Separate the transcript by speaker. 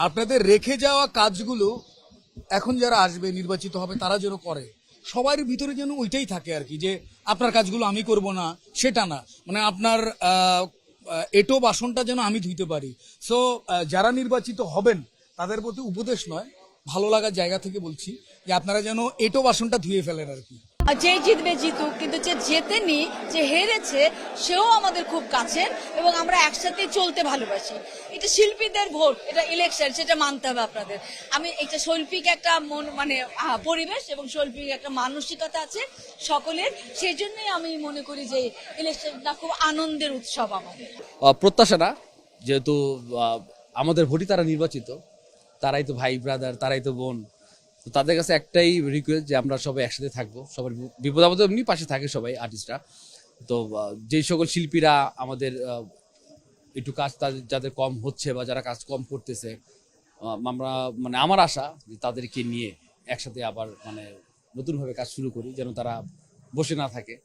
Speaker 1: আপনাদের রেখে যাওয়া কাজগুলো এখন যারা আসবে নির্বাচিত হবে তারা যেন করে, সবার ভিতরে যেন ওইটাই থাকে আর কি, যে আপনার কাজগুলো আমি করব না সেটা না, মানে আপনার এটো বাসনটা যেন আমি ধুইতে পারি। সো যারা নির্বাচিত হবেন তাদের প্রতি উপদেশ নয়, ভালো লাগার জায়গা থেকে বলছি যে আপনারা যেন এটো বাসনটা ধুয়ে ফেলেন আর কি।
Speaker 2: যে জিতবে জিতুক, কিন্তু যে জেতেনি, যে হেরেছে, সেও আমাদের খুব কাছের এবং আমরা একসাথে চলতে ভালোবাসি। এটা শিল্পীদের ভোট, এটা ইলেকশন, সেটা মানতে হবে আপনাদের। আমি এটা শৈল্পিক একটা মন মানে পরিবেশ এবং শৈল্পিক একটা মানসিকতা আছে সকলের, সেই জন্যই আমি মনে করি যে ইলেকশনটা খুব আনন্দের উৎসব আমাদের।
Speaker 3: প্রত্যাশা না, যেহেতু আমাদের ভোটই তারা নির্বাচিত, তারাই তো ভাই ব্রাদার, তারাই তো বোন। তো তাদের কাছে একটাই রিকোয়েস্ট যে আমরা সবাই একসাথে থাকবো, সবার বিপদ আপদে এমনি পাশে থাকে সবাই আর্টিস্টরা। তো যেই সকল শিল্পীরা আমাদের একটু কাজ যাদের কম হচ্ছে বা যারা কাজ কম করতেছে, আমরা মানে আমার আশা যে তাদেরকে নিয়ে একসাথে আবার মানে নতুনভাবে কাজ শুরু করি, যেন তারা বসে না থাকে।